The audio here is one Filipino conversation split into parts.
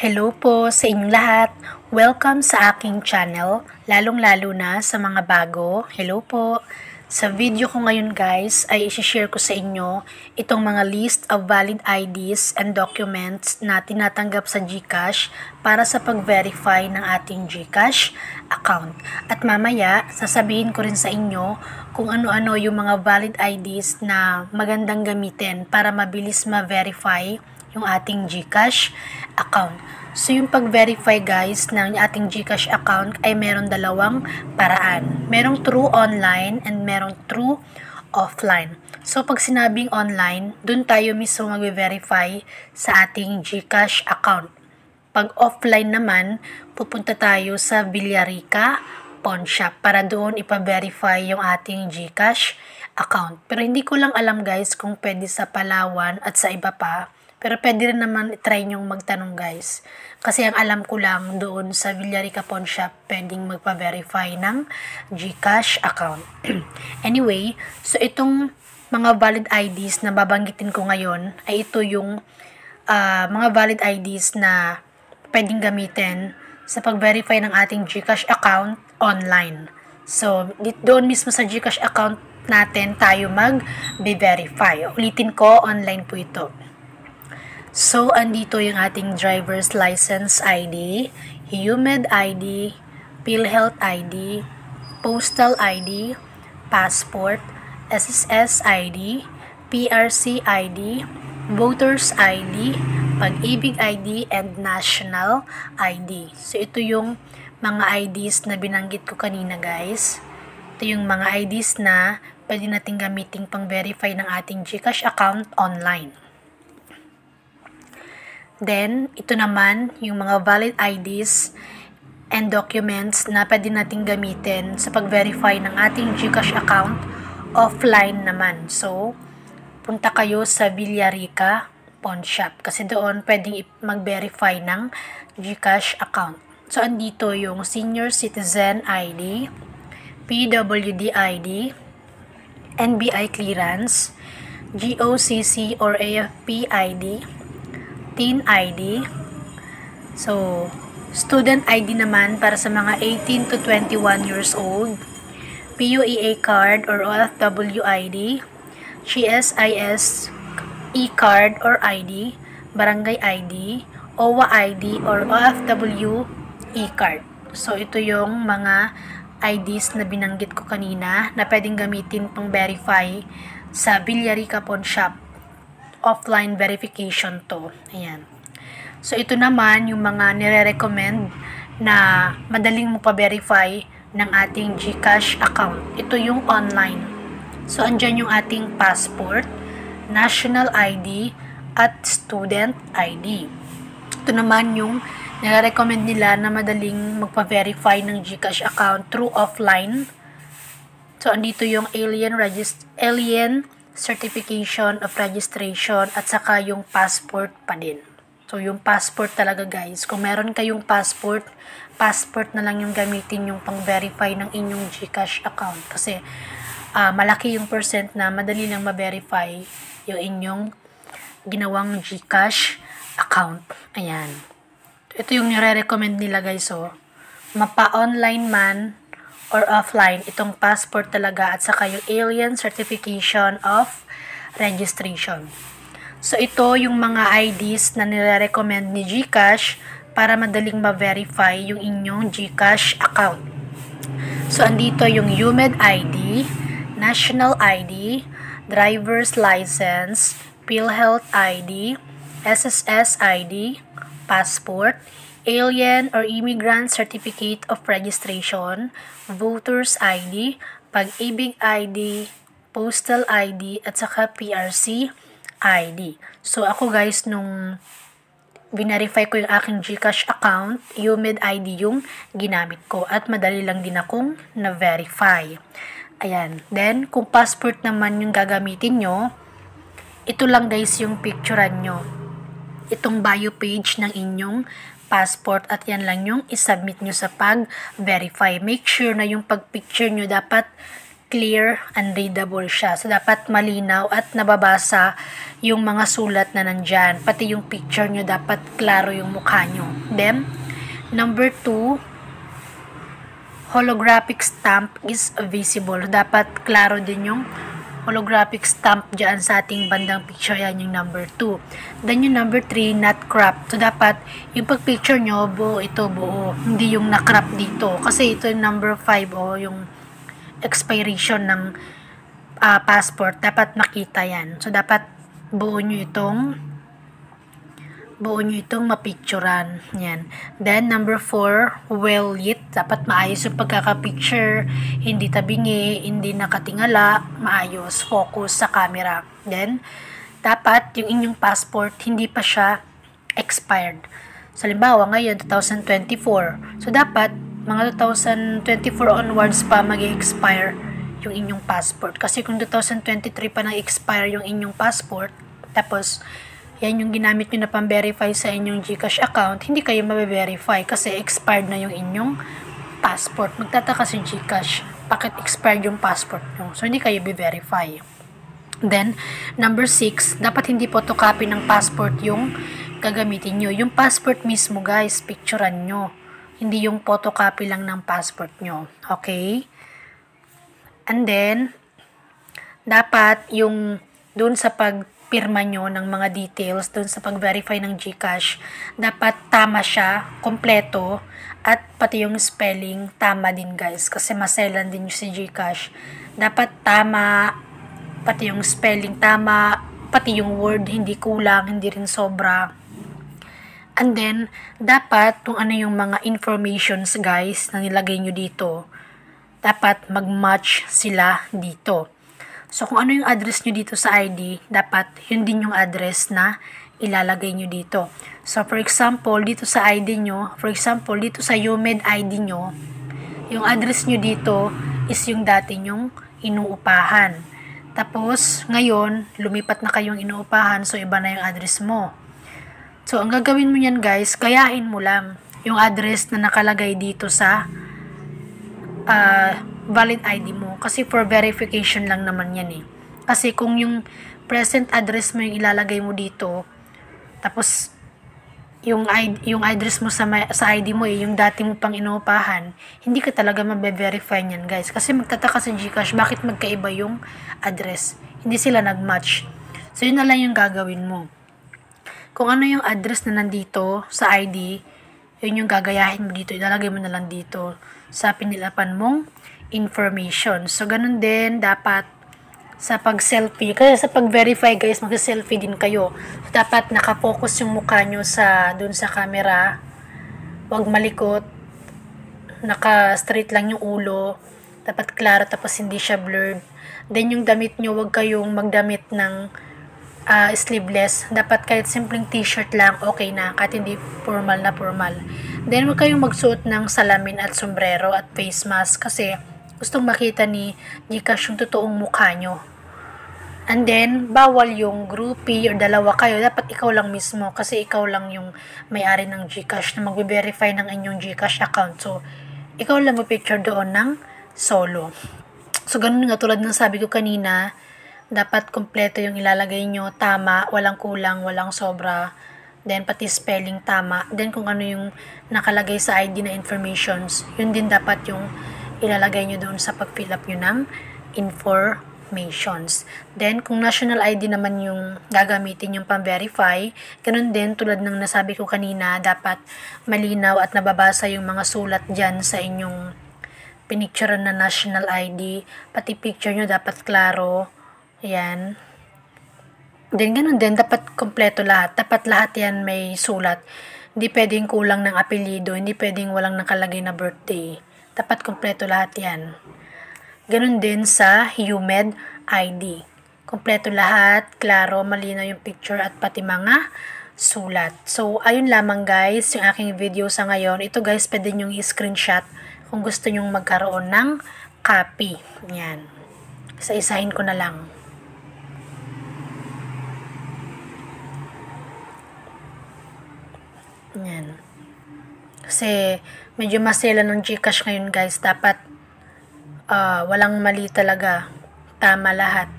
Hello po sa inyong lahat. Welcome sa aking channel, lalong-lalo na sa mga bago. Hello po. Sa video ko ngayon guys ay i-share ko sa inyo itong mga list of valid IDs and documents na tinatanggap sa GCash para sa pag-verify ng ating GCash account. At mamaya, sasabihin ko rin sa inyo kung ano-ano yung mga valid IDs na magandang gamitin para mabilis ma-verify yung ating GCash account. So, yung pag-verify guys ng ating GCash account ay meron dalawang paraan. Merong through online and merong through offline. So, pag sinabing online, dun tayo mismo mag-verify sa ating GCash account. Pag offline naman, pupunta tayo sa Villarica Pawn Shop para doon ipa-verify yung ating GCash account. Pero hindi ko lang alam guys kung pwede sa Palawan at sa iba pa. Pero pwede rin naman try nyong magtanong guys. Kasi ang alam ko lang doon sa Villarica Pawn Shop, pwedeng magpa-verify ng GCash account. Anyway, so itong mga valid IDs na babanggitin ko ngayon, ay ito yung mga valid IDs na pwedeng gamitin sa pag-verify ng ating GCash account online. So, doon mismo sa GCash account natin tayo mag-verify. Ulitin ko, online po ito. So, andito yung ating driver's license ID, UMED ID, PhilHealth ID, Postal ID, Passport, SSS ID, PRC ID, Voters ID, Pag-ibig ID, and National ID. So, ito yung mga IDs na binanggit ko kanina guys. Ito yung mga IDs na pwede natin gamitin pang-verify ng ating GCash account online. Then, ito naman yung mga valid IDs and documents na pwede natin gamitin sa pag-verify ng ating GCash account offline naman. So, punta kayo sa Villarica Pawn Shop kasi doon pwedeng mag-verify ng GCash account. So, andito yung Senior Citizen ID, PWD ID, NBI Clearance, GOCC or AFP ID, Teen ID. So, student ID naman para sa mga 18 to 21 years old, PUEA card or OFW ID, GSIS e-card or ID, Barangay ID, OWA ID or OFW e-card. So, ito yung mga IDs na binanggit ko kanina na pwedeng gamitin pang verify sa Villarica Pawn Shop. Offline verification to. Ayan. So, ito naman yung mga nire-recommend na madaling mo pa-verify ng ating GCash account. Ito yung online. So, andyan yung ating passport, national ID, at student ID. Ito naman yung nire-recommend nila na madaling magpa-verify ng GCash account through offline. So, andito yung alien certification of registration at saka yung passport pa din. So, yung passport talaga guys. Kung meron kayong passport na lang yung gamitin yung pang-verify ng inyong GCash account. Kasi, malaki yung percent na madali lang ma-verify yung inyong ginawang GCash account. Ayan. Ito yung nire-recommend nila guys. So, mapa-online man or offline, itong passport talaga at saka yung alien certification of registration. So, ito yung mga IDs na nire-recommend ni GCash para madaling ma-verify yung inyong GCash account. So, andito yung UMED ID, National ID, Driver's License, PhilHealth ID, SSS ID, Passport, Alien or Immigrant Certificate of Registration, Voters ID, Pag-ibig ID, Postal ID, at saka PRC ID. So, ako guys, nung binarify ko yung aking GCash account, UMED ID yung ginamit ko at madali lang din akong na-verify. Ayan. Then, kung passport naman yung gagamitin nyo, ito lang guys yung picturean nyo. Itong bio page ng inyong passport at yan lang yung isubmit nyo sa pag-verify. Make sure na yung pag-picture nyo dapat clear and readable siya. So, dapat malinaw at nababasa yung mga sulat na nandyan. Pati yung picture nyo, dapat klaro yung mukha nyo. Then, number 2, holographic stamp is visible. Dapat klaro din yung holographic stamp dyan sa ating bandang picture. Yan yung number 2. Then yung number 3, not crop. So, dapat yung pag-picture nyo, buo ito, buo. Hindi yung na-crop dito. Kasi ito yung number 5, yung expiration ng passport. Dapat makita yan. So, dapat buo nyo itong mapicturan. Yan. Then, number 4, well lit. Dapat maayos yung pagkakapicture. Hindi tabingi, hindi nakatingala. Maayos. Focus sa camera. Then, dapat yung inyong passport, hindi pa siya expired. So, halimbawa, ngayon, 2024. So, dapat, mga 2024 onwards pa mag-expire yung inyong passport. Kasi kung 2023 pa nag-expire yung inyong passport, tapos, yan yung ginamit nyo na pang-verify sa inyong GCash account, hindi kayo mabe-verify kasi expired na yung inyong passport. Magtataka si GCash, bakit expired yung passport nyo? So, hindi kayo be-verify. Then, number 6, dapat hindi photocopy ng passport yung gagamitin nyo. Yung passport mismo, guys, picturean nyo. Hindi yung photocopy lang ng passport nyo. Okay? And then, dapat yung dun sa pagpirma nyo ng mga details, dun sa pag-verify ng GCash, dapat tama siya, kompleto, at pati yung spelling, tama din guys. Kasi maselan din yung si GCash. Dapat tama, pati yung spelling tama, pati yung word, hindi kulang, hindi rin sobra. And then, dapat kung ano yung mga informations guys na nilagay nyo dito, dapat mag-match sila dito. So, kung ano yung address nyo dito sa ID, dapat yun din yung address na ilalagay nyo dito. So, for example, dito sa ID nyo, dito sa UMed ID nyo, yung address nyo dito is yung dati nyong inuupahan. Tapos, ngayon, lumipat na kayong inuupahan, so iba na yung address mo. So, ang gagawin mo yan guys, kayahin mo lang yung address na nakalagay dito sa valid ID mo. Kasi for verification lang naman yan eh. Kasi kung yung present address mo yung ilalagay mo dito, tapos yung address mo sa ID mo yung dati mo pang inuupahan, hindi ka talaga mabe-verify niyan guys. Kasi magtataka sa GCash, bakit magkaiba yung address? Hindi sila nag-match. So, yun na lang yung gagawin mo. Kung ano yung address na nandito sa ID, yun yung gagayahin mo dito. Ilalagay mo na lang dito sa pinilapan mong information. So, ganun din dapat sa pag-selfie. Kasi sa pag-verify guys, mag-selfie din kayo. So, dapat nakafocus yung mukha nyo dun sa camera. Huwag malikot. Naka-straight lang yung ulo. Dapat klaro tapos hindi siya blurred. Then yung damit nyo, huwag kayong magdamit ng sleeveless. Dapat kahit simpleng t-shirt lang, okay na. Kahit hindi formal na formal. Then, huwag kayong magsuot ng salamin at sombrero at face mask kasi gustong makita ni GCash yung totoong mukha nyo. And then, bawal yung groupie or dalawa kayo. Dapat ikaw lang mismo kasi ikaw lang yung may-ari ng GCash na mag-verify ng inyong GCash account. So, ikaw lang mag-picture doon ng solo. So, ganun nga tulad ng sabi ko kanina, dapat kompleto yung ilalagay nyo, tama, walang kulang, walang sobra. Then, pati spelling tama. Then, kung ano yung nakalagay sa ID na informations, yun din dapat yung ilalagay nyo doon sa pag-fill up nyo ng informations. Then, kung national ID naman yung gagamitin yung pang-verify, ganun din, tulad ng nasabi ko kanina, dapat malinaw at nababasa yung mga sulat dyan sa inyong pinicturean na national ID. Pati picture nyo dapat klaro. Ayan. Then, ganun din, dapat kompleto lahat. Dapat lahat yan may sulat. Hindi pwedeng kulang ng apelyido, hindi pwedeng walang nakalagay na birthday. Dapat kompleto lahat yan. Ganun din sa UMed ID. Kompleto lahat, klaro, malinaw yung picture at pati mga sulat. So, ayun lamang guys, yung aking video sa ngayon. Ito guys, pwede nyong i-screenshot kung gusto nyong magkaroon ng copy. Yan. Isa-isahin ko na lang. Yan. Kasi medyo masela ng GCash ngayon guys. Dapat walang mali talaga. Tama lahat.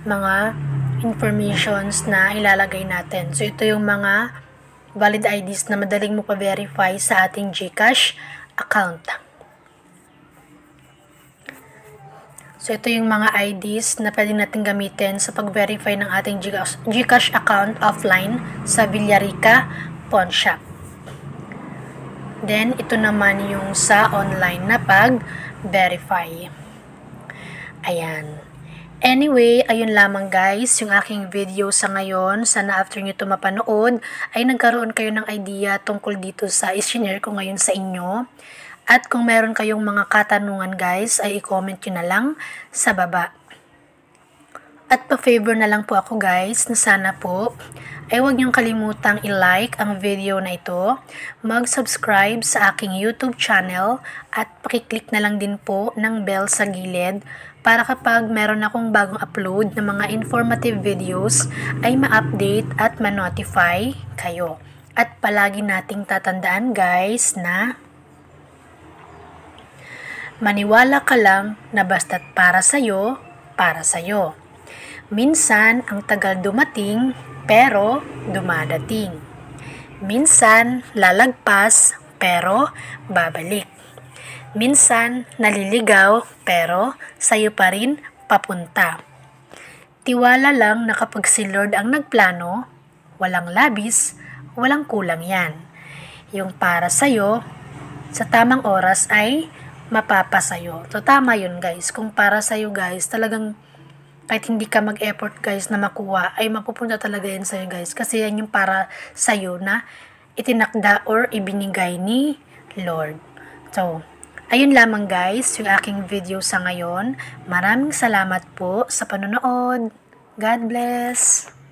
Mga informations na ilalagay natin. So, ito yung mga valid IDs na madaling mo pa-verify sa ating GCash account. So, ito yung mga IDs na pwede natin gamitin sa pag-verify ng ating GCash account offline sa Villarica Pawn Shop. Then, ito naman yung sa online na pag-verify. Ayan. Anyway, ayun lamang guys, yung aking video sa ngayon. Sana after nyo ito mapanood, ay nagkaroon kayo ng idea tungkol dito sa i-share ko ngayon sa inyo. At kung meron kayong mga katanungan guys, ay i-comment nyo na lang sa baba. At pa-favor na lang po ako guys, na sana po ay huwag niyong kalimutang i-like ang video na ito, mag-subscribe sa aking YouTube channel, at pakiclick na lang din po ng bell sa gilid para kapag meron akong bagong upload ng mga informative videos ay ma-update at ma-notify kayo. At palagi nating tatandaan guys na maniwala ka lang na basta't para sa'yo, para sa'yo. Minsan ang tagal dumating pero dumadating. Minsan lalagpas pero babalik. Minsan naliligaw pero sa'yo pa rin papunta. Tiwala lang na kapag si Lord ang nagplano, walang labis, walang kulang yan. Yung para sa'yo, sa tamang oras ay mapapasayo. So, tama yun guys. Kung para sa'yo guys, talagang kahit hindi ka mag-effort guys na makuha, ay mapupunta talaga yan sa'yo guys. Kasi yan yung para sa'yo na itinakda or ibinigay ni Lord. So, ayun lamang guys, yung aking video sa ngayon. Maraming salamat po sa panonood. God bless!